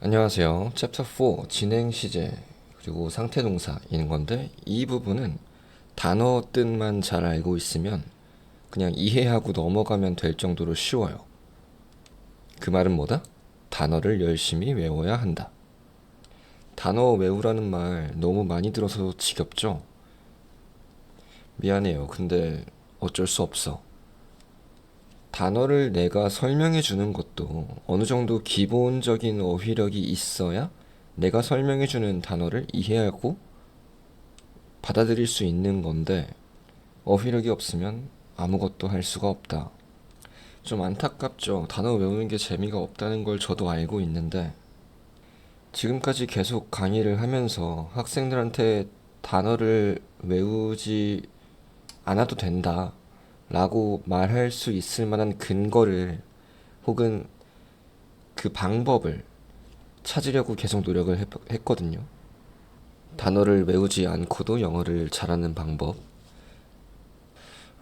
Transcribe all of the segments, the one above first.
안녕하세요. 챕터 4 진행 시제 그리고 상태 동사인 건데 이 부분은 단어 뜻만 잘 알고 있으면 그냥 이해하고 넘어가면 될 정도로 쉬워요. 그 말은 뭐다? 단어를 열심히 외워야 한다. 단어 외우라는 말 너무 많이 들어서 지겹죠? 미안해요. 근데 어쩔 수 없어. 단어를 내가 설명해 주는 것도 어느 정도 기본적인 어휘력이 있어야 내가 설명해 주는 단어를 이해하고 받아들일 수 있는 건데 어휘력이 없으면 아무것도 할 수가 없다. 좀 안타깝죠. 단어 외우는 게 재미가 없다는 걸 저도 알고 있는데 지금까지 계속 강의를 하면서 학생들한테 단어를 외우지 않아도 된다 라고 말할 수 있을 만한 근거를 혹은 그 방법을 찾으려고 계속 노력을 했거든요. 단어를 외우지 않고도 영어를 잘하는 방법.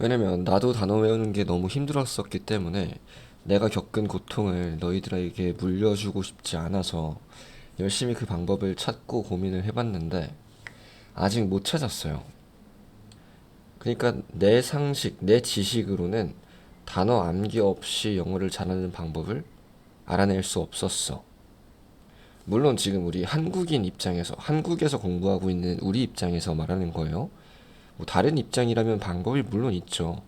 왜냐면 나도 단어 외우는 게 너무 힘들었었기 때문에 내가 겪은 고통을 너희들에게 물려주고 싶지 않아서 열심히 그 방법을 찾고 고민을 해봤는데 아직 못 찾았어요. 그러니까 내 상식, 내 지식으로는 단어 암기 없이 영어를 잘하는 방법을 알아낼 수 없었어. 물론 지금 우리 한국인 입장에서, 한국에서 공부하고 있는 우리 입장에서 말하는 거예요. 뭐 다른 입장이라면 방법이 물론 있죠.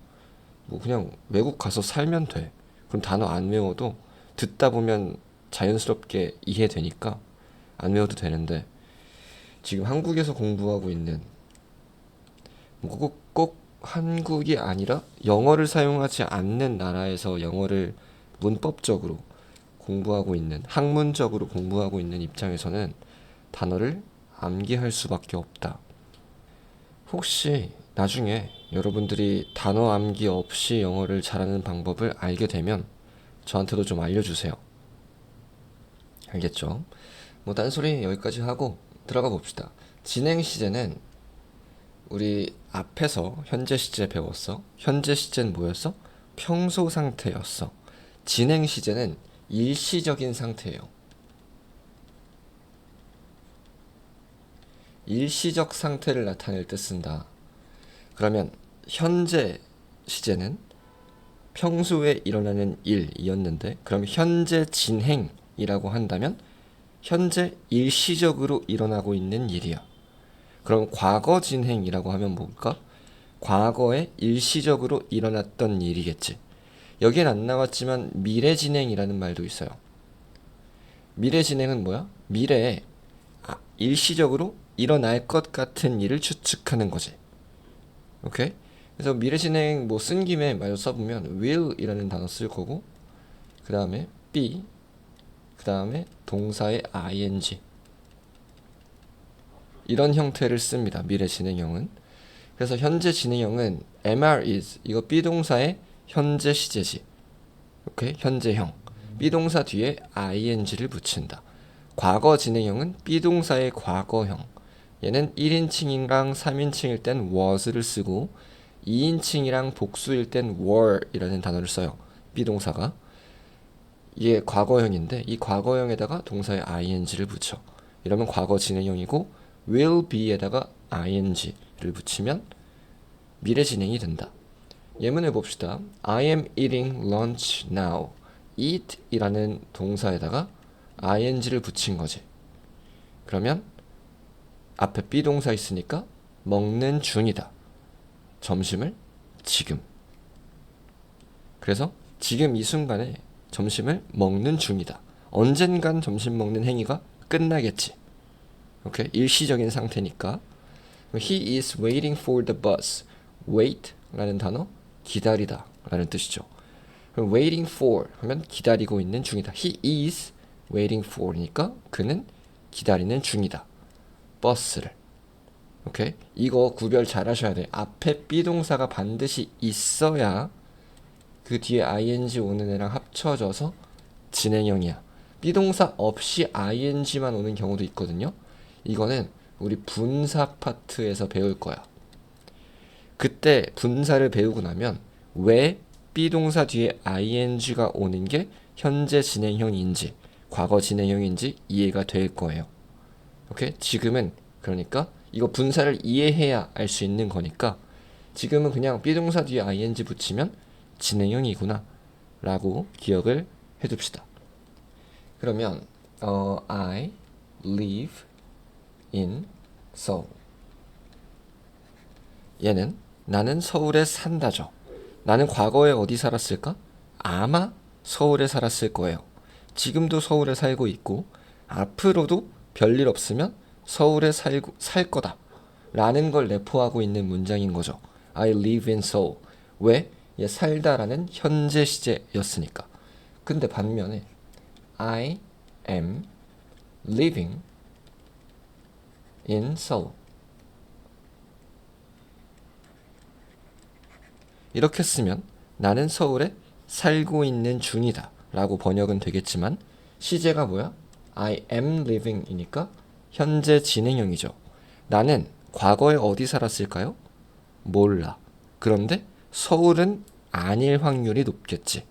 뭐 그냥 외국 가서 살면 돼. 그럼 단어 안 외워도 듣다 보면 자연스럽게 이해되니까 안 외워도 되는데 지금 한국에서 공부하고 있는 꼭 한국이 아니라 영어를 사용하지 않는 나라에서 영어를 문법적으로 공부하고 있는, 학문적으로 공부하고 있는 입장에서는 단어를 암기할 수밖에 없다. 혹시 나중에 여러분들이 단어 암기 없이 영어를 잘하는 방법을 알게 되면 저한테도 좀 알려주세요. 알겠죠? 뭐 딴소리 여기까지 하고 들어가 봅시다. 진행 시제는 우리 앞에서 현재 시제 배웠어. 현재 시제는 뭐였어? 평소 상태였어. 진행 시제는 일시적인 상태예요. 일시적 상태를 나타낼 때 쓴다. 그러면 현재 시제는 평소에 일어나는 일이었는데 그럼 현재 진행이라고 한다면 현재 일시적으로 일어나고 있는 일이야. 그럼 과거 진행이라고 하면 뭘까? 과거에 일시적으로 일어났던 일이겠지. 여기엔 안 나왔지만 미래 진행이라는 말도 있어요. 미래 진행은 뭐야? 미래에 일시적으로 일어날 것 같은 일을 추측하는 거지. 오케이? 그래서 미래 진행 뭐 쓴 김에 마저 써보면 will이라는 단어 쓸 거고 그 다음에 be 그 다음에 동사의 ing 이런 형태를 씁니다. 미래 진행형은. 그래서 현재 진행형은 MR is 이거 비동사의 현재 시제지. 오케이? 현재형. 비동사 뒤에 ing를 붙인다. 과거 진행형은 비동사의 과거형. 얘는 1인칭이랑 3인칭일 땐 was를 쓰고 2인칭이랑 복수일 땐 were이라는 단어를 써요. 비동사가. 이게 과거형인데 이 과거형에다가 동사의 ing를 붙여. 이러면 과거 진행형이고 will be에다가 ing를 붙이면 미래 진행이 된다. 예문을 봅시다. I am eating lunch now. eat 이라는 동사에다가 ing를 붙인 거지. 그러면 앞에 비동사 있으니까 먹는 중이다. 점심을 지금. 그래서 지금 이 순간에 점심을 먹는 중이다. 언젠간 점심 먹는 행위가 끝나겠지. 오케이? 일시적인 상태니까. He is waiting for the bus. wait 라는 단어 기다리다 라는 뜻이죠. 그럼 waiting for 하면 기다리고 있는 중이다. He is waiting for니까 그는 기다리는 중이다. 버스를. 오케이? 이거 구별 잘 하셔야 돼. 앞에 비동사가 반드시 있어야 그 뒤에 ing 오는 애랑 합쳐져서 진행형이야. 비동사 없이 ing만 오는 경우도 있거든요. 이거는 우리 분사 파트에서 배울 거야. 그때 분사를 배우고 나면 왜 비동사 뒤에 ing가 오는 게 현재 진행형인지 과거 진행형인지 이해가 될 거예요. 오케이? 지금은 그러니까 이거 분사를 이해해야 알 수 있는 거니까 지금은 그냥 비동사 뒤에 ing 붙이면 진행형이구나 라고 기억을 해둡시다. 그러면 I live in Seoul. 얘는 나는 서울에 산다죠. 나는 과거에 어디 살았을까? 아마 서울에 살았을 거예요. 지금도 서울에 살고 있고 앞으로도 별일 없으면 서울에 살 거다 라는 걸 내포하고 있는 문장인 거죠. I live in Seoul. 왜? 얘 살다라는 현재 시제였으니까. 근데 반면에 I am living in Seoul. 이렇게 쓰면 나는 서울에 살고 있는 중이다 라고 번역은 되겠지만 시제가 뭐야? I am living 이니까 현재 진행형이죠. 나는 과거에 어디 살았을까요? 몰라. 그런데 서울은 아닐 확률이 높겠지.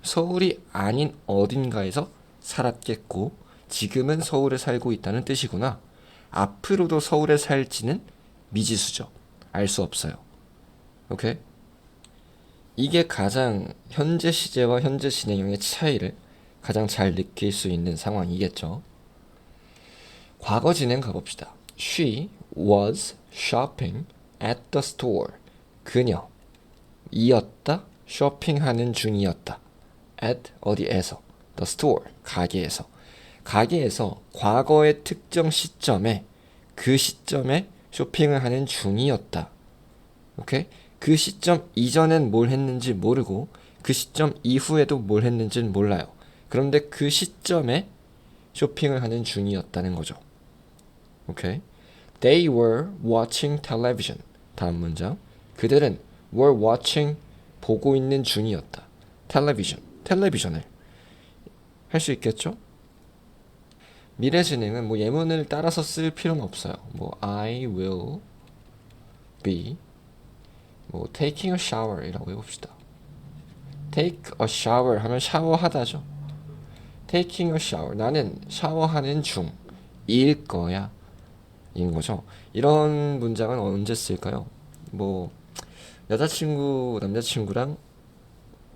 서울이 아닌 어딘가에서 살았겠고 지금은 서울에 살고 있다는 뜻이구나. 앞으로도 서울에 살지는 미지수죠. 알 수 없어요. 오케이? 이게 가장 현재 시제와 현재 진행형의 차이를 가장 잘 느낄 수 있는 상황이겠죠. 과거 진행 가봅시다. She was shopping at the store. 그녀 이었다 쇼핑하는 중이었다. at 어디에서? the store 가게에서. 가게에서 과거의 특정 시점에 그 시점에 쇼핑을 하는 중이었다. 오케이? 그 시점 이전엔 뭘 했는지 모르고 그 시점 이후에도 뭘 했는지는 몰라요. 그런데 그 시점에 쇼핑을 하는 중이었다는 거죠. 오케이? They were watching television. 다음 문장. 그들은 were watching 보고 있는 중이었다. television. 텔레비전을 할 수 있겠죠? 미래 진행은 뭐 예문을 따라서 쓸 필요는 없어요. 뭐 I will be 뭐 taking a shower이라고 해봅시다. take a shower 하면 샤워하다죠. taking a shower 나는 샤워하는 중일 거야 인 거죠. 이런 문장은 언제 쓸까요? 뭐 여자친구 남자친구랑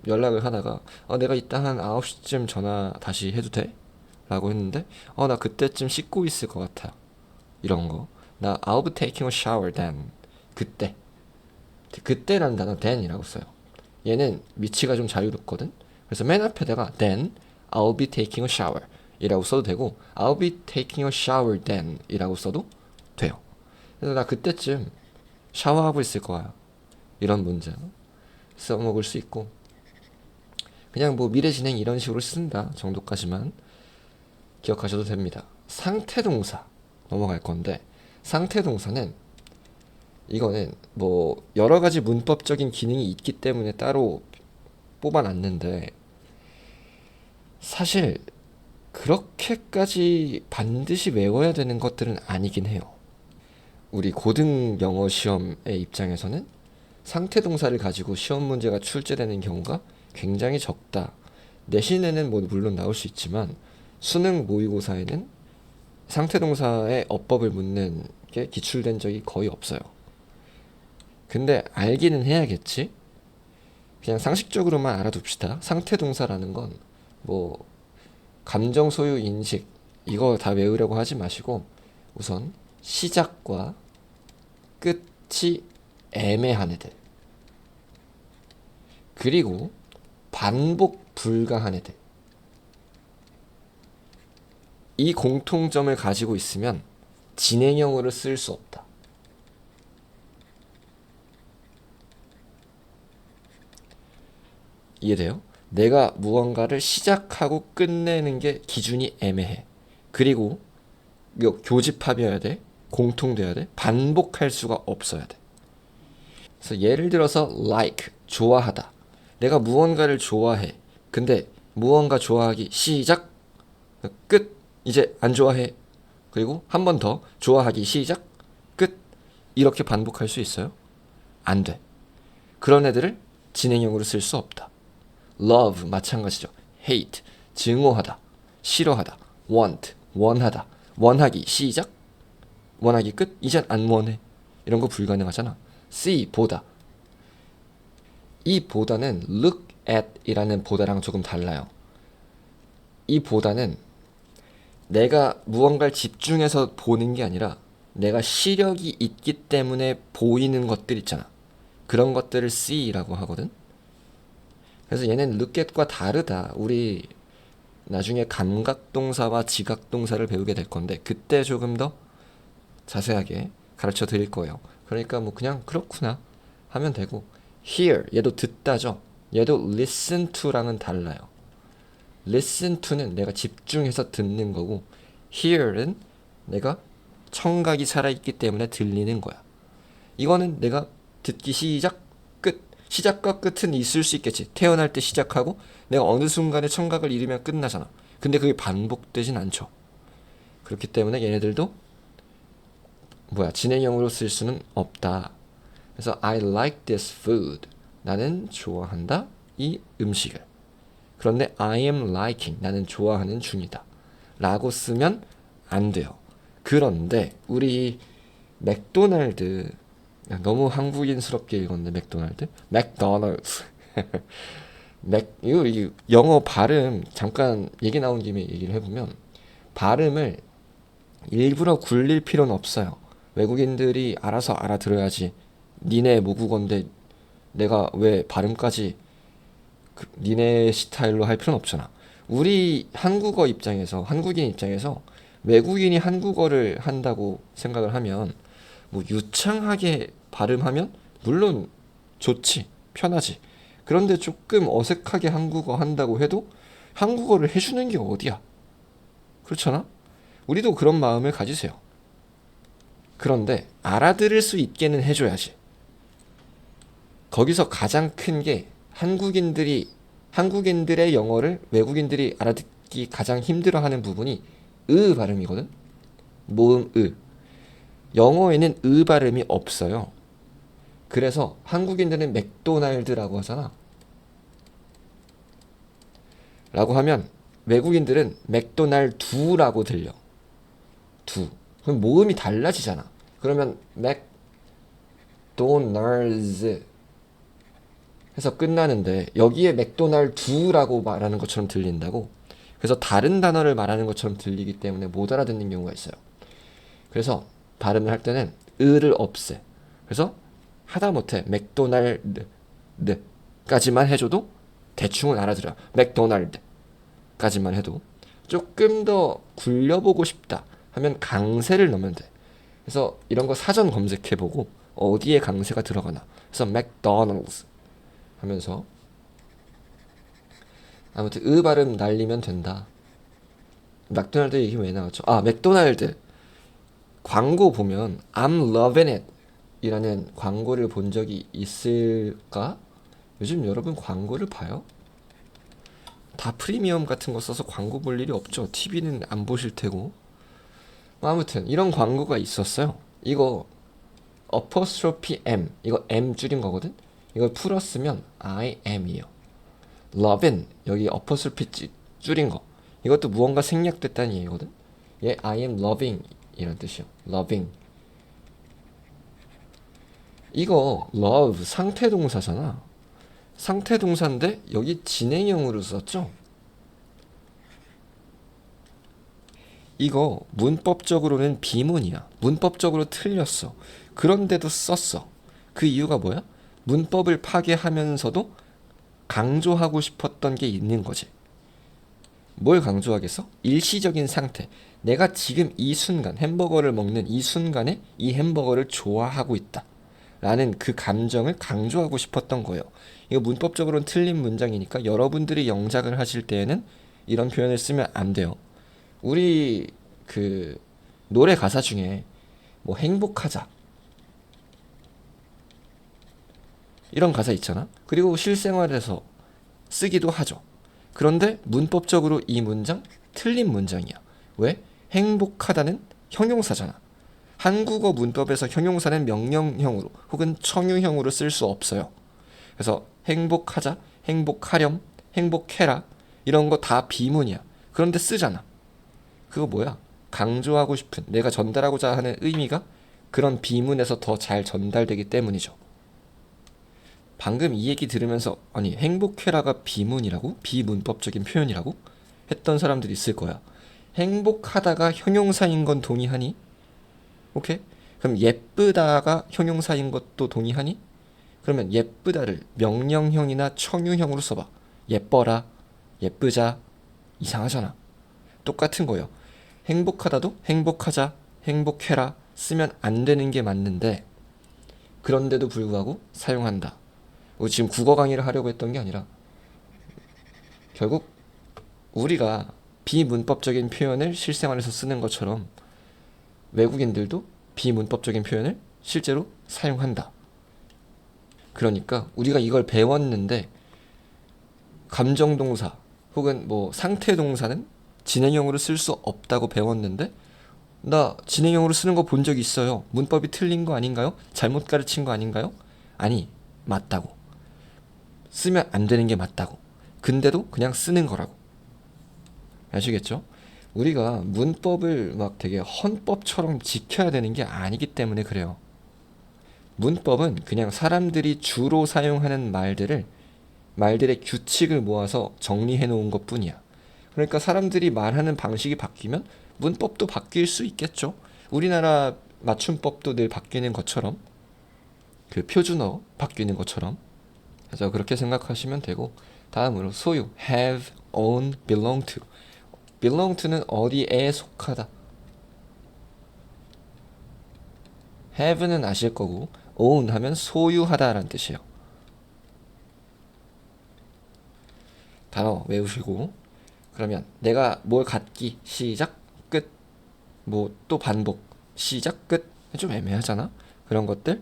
연락을 하다가 내가 이따 한 9시쯤 전화 다시 해도 돼? 라고 했는데 나 그때쯤 씻고 있을 것 같아. 이런 거. 나 I'll be taking a shower then. 그때라는 단어 then이라고 써요. 얘는 위치가 좀 자유롭거든. 그래서 맨 앞에다가 then I'll be taking a shower 이라고 써도 되고 I'll be taking a shower then 이라고 써도 돼요. 그래서 나 그때쯤 샤워하고 있을 거야. 이런 문장 써먹을 수 있고 그냥 뭐 미래 진행 이런 식으로 쓴다 정도까지만 기억하셔도 됩니다. 상태동사 넘어갈 건데 상태동사는 이거는 뭐 여러 가지 문법적인 기능이 있기 때문에 따로 뽑아놨는데 사실 그렇게까지 반드시 외워야 되는 것들은 아니긴 해요. 우리 고등 영어 시험의 입장에서는 상태동사를 가지고 시험 문제가 출제되는 경우가 굉장히 적다. 내신에는 뭐 물론 나올 수 있지만 수능 모의고사에는 상태동사의 어법을 묻는 게 기출된 적이 거의 없어요. 근데 알기는 해야겠지? 그냥 상식적으로만 알아둡시다. 상태동사라는 건 뭐 감정 소유 인식 이거 다 외우려고 하지 마시고 우선 시작과 끝이 애매한 애들 그리고 반복 불가한 애들 이 공통점을 가지고 있으면 진행형으로 쓸 수 없다. 이해돼요? 내가 무언가를 시작하고 끝내는 게 기준이 애매해. 그리고 이거 교집합이어야 돼. 공통돼야 돼. 반복할 수가 없어야 돼. 그래서 예를 들어서 like, 좋아하다. 내가 무언가를 좋아해. 근데 무언가 좋아하기 시작, 끝. 이제 안 좋아해. 그리고 한 번 더 좋아하기 시작, 끝. 이렇게 반복할 수 있어요? 안 돼. 그런 애들을 진행형으로 쓸 수 없다. love 마찬가지죠. hate 증오하다. 싫어하다. want, 원하다. 원하기 시작, 원하기 끝. 이젠 안 원해. 이런 거 불가능하잖아. see, 보다. 이 보다는 look at 이라는 보다랑 조금 달라요. 이 보다는 내가 무언가를 집중해서 보는 게 아니라 내가 시력이 있기 때문에 보이는 것들 있잖아. 그런 것들을 see라고 하거든. 그래서 얘는 look at과 다르다. 우리 나중에 감각동사와 지각동사를 배우게 될 건데 그때 조금 더 자세하게 가르쳐 드릴 거예요. 그러니까 뭐 그냥 그렇구나 하면 되고, hear 얘도 듣다죠. 얘도 listen to랑은 달라요. listen to는 내가 집중해서 듣는 거고, hear은 내가 청각이 살아있기 때문에 들리는 거야. 이거는 내가 듣기 시작, 끝. 시작과 끝은 있을 수 있겠지. 태어날 때 시작하고 내가 어느 순간에 청각을 잃으면 끝나잖아. 근데 그게 반복되진 않죠. 그렇기 때문에 얘네들도 진행형으로 쓸 수는 없다. 그래서 I like this food. 나는 좋아한다 이 음식을. 그런데 I am liking. 나는 좋아하는 중이다 라고 쓰면 안 돼요. 그런데 우리 맥도날드, 너무 한국인스럽게 읽었네. 맥도날드, 맥도날드. 이거 영어 발음 잠깐 얘기 나온 김에 얘기를 해보면, 발음을 일부러 굴릴 필요는 없어요. 외국인들이 알아서 알아들어야지. 니네 모국어인데 내가 왜 발음까지 니네 스타일로 할 필요는 없잖아. 우리 한국어 입장에서, 한국인 입장에서 외국인이 한국어를 한다고 생각을 하면 뭐 유창하게 발음하면 물론 좋지, 편하지. 그런데 조금 어색하게 한국어 한다고 해도 한국어를 해주는 게 어디야? 그렇잖아? 우리도 그런 마음을 가지세요. 그런데 알아들을 수 있게는 해줘야지. 거기서 가장 큰 게 한국인들의 영어를 외국인들이 알아듣기 가장 힘들어하는 부분이 으 발음이거든. 모음 으. 영어에는 으 발음이 없어요. 그래서 한국인들은 맥도날드라고 하잖아. 라고 하면 외국인들은 맥도날두라고 들려. 두. 그럼 모음이 달라지잖아. 그러면 맥도날드 해서 끝나는데 여기에 맥도날두라고 말하는 것처럼 들린다고. 그래서 다른 단어를 말하는 것처럼 들리기 때문에 못 알아듣는 경우가 있어요. 그래서 발음을 할 때는 을을 없애. 그래서 하다못해 맥도날드까지만 해줘도 대충은 알아들어요. 맥도날드까지만 해도. 조금 더 굴려보고 싶다 하면 강세를 넣으면 돼. 그래서 이런 거 사전 검색해보고 어디에 강세가 들어가나. 그래서 맥도날드 하면서 아무튼 으 발음 날리면 된다. 맥도날드 얘기 왜 나왔죠? 맥도날드 광고 보면 I'm loving it 이라는 광고를 본 적이 있을까? 요즘 여러분 광고를 봐요? 다 프리미엄 같은 거 써서 광고 볼 일이 없죠. TV는 안 보실 테고. 아무튼 이런 광고가 있었어요. 이거 apostrophe M, 이거 M 줄인 거거든. 이걸 풀었으면 I am이요. loving, 여기 apostrophe 줄인 거, 이것도 무언가 생략됐다는 얘기거든. 얘 I am loving 이런 뜻이요. loving. 이거 love 상태 동사잖아. 상태 동사인데 여기 진행형으로 썼죠. 이거 문법적으로는 비문이야. 문법적으로 틀렸어. 그런데도 썼어. 그 이유가 뭐야? 문법을 파괴하면서도 강조하고 싶었던 게 있는 거지. 뭘 강조하겠어? 일시적인 상태. 내가 지금 이 순간, 햄버거를 먹는 이 순간에 이 햄버거를 좋아하고 있다 라는 그 감정을 강조하고 싶었던 거예요. 이거 문법적으로는 틀린 문장이니까 여러분들이 영작을 하실 때에는 이런 표현을 쓰면 안 돼요. 우리 그 노래 가사 중에 뭐 행복하자 이런 가사 있잖아. 그리고 실생활에서 쓰기도 하죠. 그런데 문법적으로 이 문장 틀린 문장이야. 왜? 행복하다는 형용사잖아. 한국어 문법에서 형용사는 명령형으로 혹은 청유형으로 쓸 수 없어요. 그래서 행복하자, 행복하렴, 행복해라 이런 거 다 비문이야. 그런데 쓰잖아. 그거 뭐야? 강조하고 싶은, 내가 전달하고자 하는 의미가 그런 비문에서 더 잘 전달되기 때문이죠. 방금 이 얘기 들으면서 아니 행복해라가 비문이라고? 비문법적인 표현이라고? 했던 사람들이 있을 거야. 행복하다가 형용사인 건 동의하니? 오케이? 그럼 예쁘다가 형용사인 것도 동의하니? 그러면 예쁘다를 명령형이나 청유형으로 써봐. 예뻐라, 예쁘자, 이상하잖아. 똑같은 거예요. 행복하다도 행복하자, 행복해라 쓰면 안 되는 게 맞는데 그런데도 불구하고 사용한다. 지금 국어 강의를 하려고 했던 게 아니라 결국 우리가 비문법적인 표현을 실생활에서 쓰는 것처럼 외국인들도 비문법적인 표현을 실제로 사용한다. 그러니까 우리가 이걸 배웠는데 감정동사 혹은 뭐 상태동사는 진행형으로 쓸 수 없다고 배웠는데 나 진행형으로 쓰는 거 본 적 있어요. 문법이 틀린 거 아닌가요? 잘못 가르친 거 아닌가요? 아니, 맞다고. 쓰면 안 되는 게 맞다고. 근데도 그냥 쓰는 거라고. 아시겠죠? 우리가 문법을 막 되게 헌법처럼 지켜야 되는 게 아니기 때문에 그래요. 문법은 그냥 사람들이 주로 사용하는 말들의 규칙을 모아서 정리해 놓은 것 뿐이야. 그러니까 사람들이 말하는 방식이 바뀌면 문법도 바뀔 수 있겠죠. 우리나라 맞춤법도 늘 바뀌는 것처럼, 그 표준어 바뀌는 것처럼. 그래서 그렇게 생각하시면 되고, 다음으로 소유, have, own, belong to. belong to는 어디에 속하다. have는 아실 거고, own 하면 소유하다라는 뜻이에요. 단어 외우시고, 그러면 내가 뭘 갖기, 시작, 끝. 뭐 또 반복, 시작, 끝. 좀 애매하잖아. 그런 것들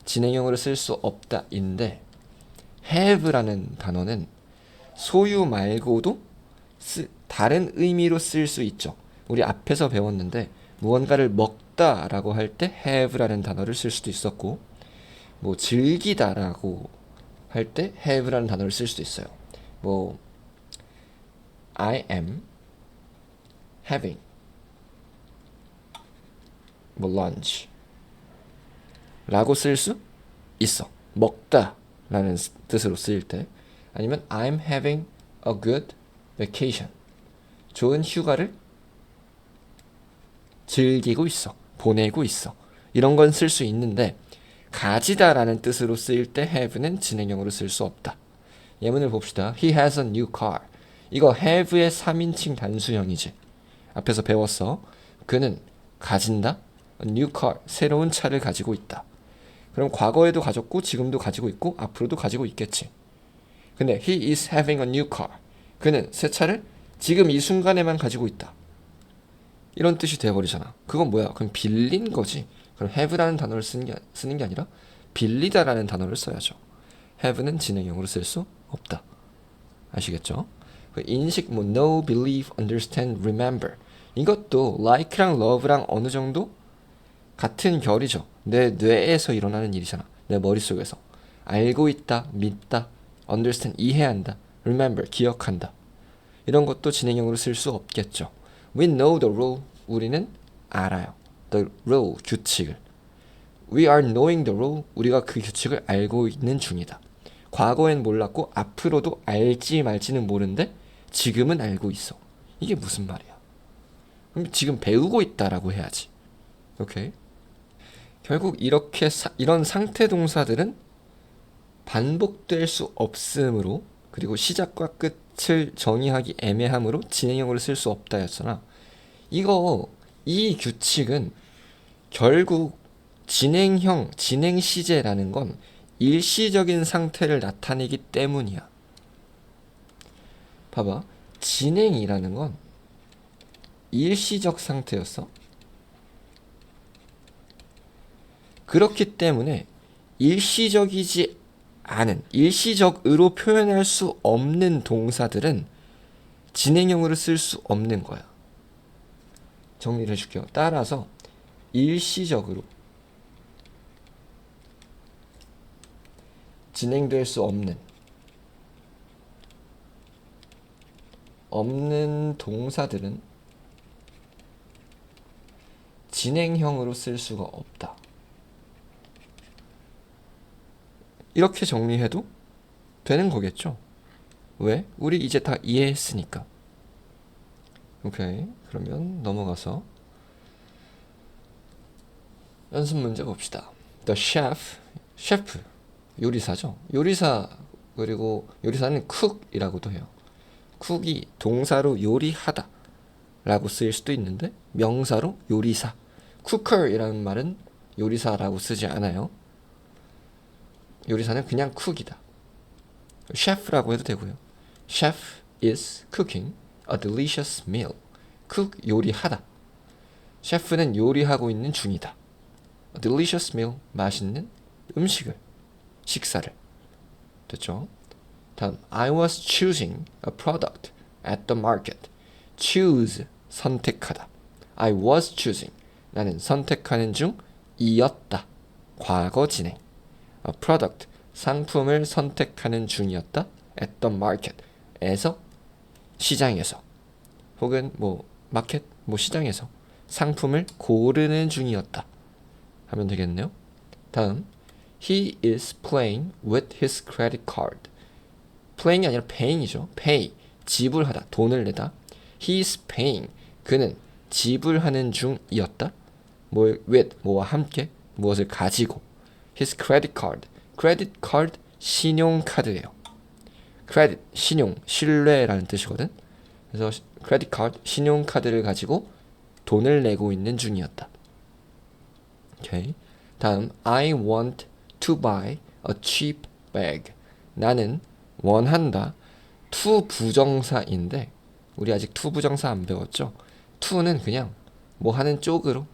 진행형으로 쓸 수 없다인데 have라는 단어는 소유 말고도 다른 의미로 쓸 수 있죠. 우리 앞에서 배웠는데 무언가를 먹다라고 할 때 have라는 단어를 쓸 수도 있었고, 뭐 즐기다라고 할 때 have라는 단어를 쓸 수도 있어요. 뭐 I am having 뭐 lunch 라고 쓸 수 있어. 먹다 라는 뜻으로 쓰일 때. 아니면 I'm having a good vacation. 좋은 휴가를 즐기고 있어. 보내고 있어. 이런 건 쓸 수 있는데 가지다 라는 뜻으로 쓰일 때 have는 진행형으로 쓸 수 없다. 예문을 봅시다. He has a new car. 이거 have의 3인칭 단수형이지. 앞에서 배웠어. 그는 가진다. A new car. 새로운 차를 가지고 있다. 그럼 과거에도 가졌고 지금도 가지고 있고 앞으로도 가지고 있겠지. 근데 he is having a new car. 그는 새 차를 지금 이 순간에만 가지고 있다. 이런 뜻이 돼버리잖아. 그건 뭐야? 그럼 빌린 거지. 그럼 have라는 단어를 쓰는 게 아니라 빌리다라는 단어를 써야죠. have는 진행형으로 쓸 수 없다. 아시겠죠? 인식, 뭐 know, believe, understand, remember. 이것도 like랑 love랑 어느 정도 같은 결이죠. 내 뇌에서 일어나는 일이잖아. 내 머릿속에서. 알고 있다, 믿다, understand, 이해한다, remember, 기억한다. 이런 것도 진행형으로 쓸 수 없겠죠. We know the rule. 우리는 알아요. The rule, 규칙을. We are knowing the rule. 우리가 그 규칙을 알고 있는 중이다. 과거엔 몰랐고 앞으로도 알지 말지는 모르는데 지금은 알고 있어. 이게 무슨 말이야? 그럼 지금 배우고 있다라고 해야지. 오케이? 결국 이렇게 이런 상태 동사들은 반복될 수 없으므로, 그리고 시작과 끝을 정의하기 애매하므로 진행형으로 쓸 수 없다였잖아. 이 규칙은 결국 진행형, 진행 시제라는 건 일시적인 상태를 나타내기 때문이야. 봐봐. 진행이라는 건 일시적 상태였어. 그렇기 때문에 일시적이지 않은, 일시적으로 표현할 수 없는 동사들은 진행형으로 쓸 수 없는 거야. 정리를 해줄게요. 따라서 일시적으로 진행될 수 없는 없는 동사들은 진행형으로 쓸 수가 없다. 이렇게 정리해도 되는 거겠죠? 왜? 우리 이제 다 이해했으니까. 오케이. 그러면 넘어가서 연습 문제 봅시다. The chef, 셰프, 요리사죠. 요리사, 그리고 요리사는 cook이라고도 해요. cook이 동사로 요리하다 라고 쓰일 수도 있는데 명사로 요리사, cooker이라는 말은 요리사라고 쓰지 않아요. 요리사는 그냥 cook이다. 셰프라고 해도 되고요. Chef is cooking a delicious meal. cook, 요리하다. 셰프는 요리하고 있는 중이다. A delicious meal, 맛있는 음식을, 식사를. 됐죠? 다음, I was choosing a product at the market. choose, 선택하다. I was choosing, 나는 선택하는 중이었다. 과거 진행. A product, 상품을 선택하는 중이었다. at the market, 에서, 시장에서. 혹은 뭐 마켓, 뭐 시장에서 상품을 고르는 중이었다 하면 되겠네요. 다음, he is playing with his credit card. playing이 아니라 paying이죠. pay, 지불하다, 돈을 내다. he is paying, 그는 지불하는 중이었다. 뭐 with, 뭐와 함께, 무엇을 가지고. his credit card, credit card, 신용카드예요. credit, 신용, 신뢰라는 뜻이거든. 그래서 credit card, 신용카드를 가지고 돈을 내고 있는 중이었다. 오케이. 다음, I want to buy a cheap bag. 나는 원한다. to 부정사인데 우리 아직 to 부정사 안 배웠죠? to는 그냥 뭐 하는 쪽으로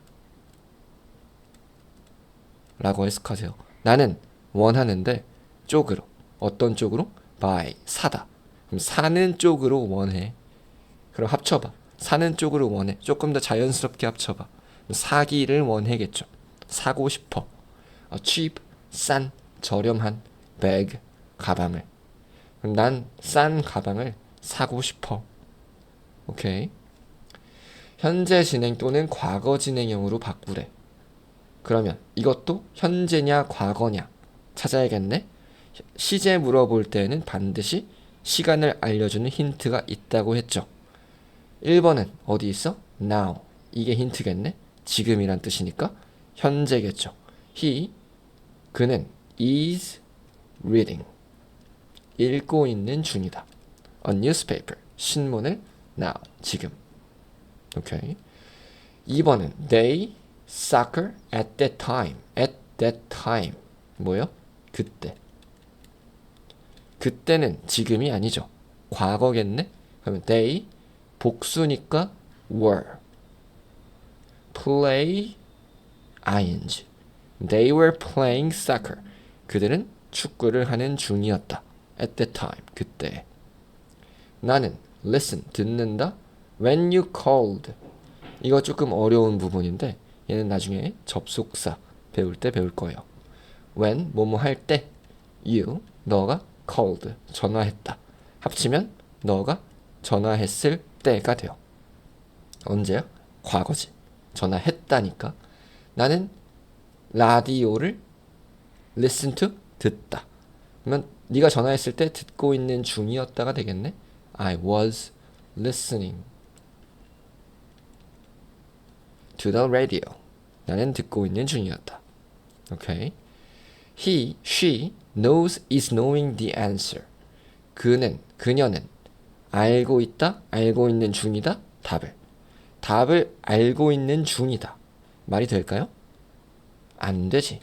라고 해석하세요. 나는 원하는데 쪽으로. 어떤 쪽으로? buy, 사다. 그럼 사는 쪽으로 원해. 그럼 합쳐봐. 사는 쪽으로 원해. 조금 더 자연스럽게 합쳐봐. 사기를 원해겠죠. 사고 싶어. cheap, 싼, 저렴한. bag, 가방을. 그럼 난 싼 가방을 사고 싶어. 오케이. 현재 진행 또는 과거 진행형으로 바꾸래. 그러면 이것도 현재냐 과거냐 찾아야겠네. 시제 물어볼 때는 반드시 시간을 알려주는 힌트가 있다고 했죠. 1번은 어디 있어? now. 이게 힌트겠네. 지금이란 뜻이니까 현재겠죠. he, 그는 is reading. 읽고 있는 중이다. a newspaper. 신문을 now. 지금. 오케이. 2번은 they soccer at that time. at that time. 뭐요? 그때. 그때는 지금이 아니죠. 과거겠네. 그러면 they 복수니까 were. play ing. They were playing soccer. 그들은 축구를 하는 중이었다. at that time. 그때. 나는 listen 듣는다. when you called. 이거 조금 어려운 부분인데 얘는 나중에 접속사 배울 때 배울 거예요. when 뭐뭐 할 때 you 너가 called 전화했다. 합치면 너가 전화했을 때가 돼요. 언제야? 과거지. 전화했다니까. 나는 라디오를 listen to 듣다. 그러면 네가 전화했을 때 듣고 있는 중이었다가 되겠네. I was listening to the radio. 나는 듣고 있는 중이었다. 오케이. He, she knows is knowing the answer. 그는, 그녀는 알고 있다, 알고 있는 중이다, 답을 알고 있는 중이다. 말이 될까요? 안 되지.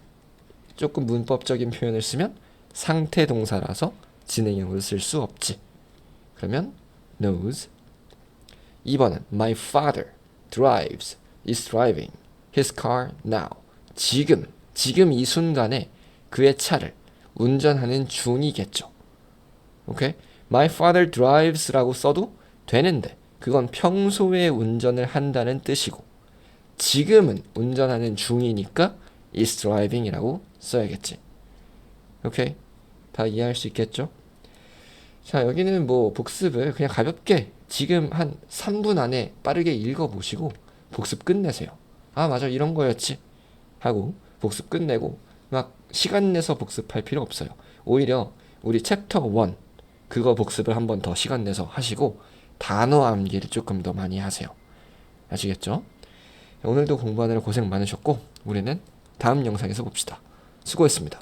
조금 문법적인 표현을 쓰면 상태 동사라서 진행형으로 쓸 수 없지. 그러면 knows. 2번은 my father is driving his car now. 지금 이 순간에 그의 차를 운전하는 중이겠죠. 오케이? My father drives라고 써도 되는데 그건 평소에 운전을 한다는 뜻이고 지금은 운전하는 중이니까 is driving이라고 써야겠지. 오케이? 다 이해할 수 있겠죠? 자, 여기는 뭐 복습을 그냥 가볍게 지금 한 3분 안에 빠르게 읽어보시고 복습 끝내세요. 아, 맞아. 이런 거였지. 하고 복습 끝내고 막 시간 내서 복습할 필요 없어요. 오히려 우리 챕터 1 그거 복습을 한번 더 시간 내서 하시고 단어 암기를 조금 더 많이 하세요. 아시겠죠? 오늘도 공부하느라 고생 많으셨고 우리는 다음 영상에서 봅시다. 수고했습니다.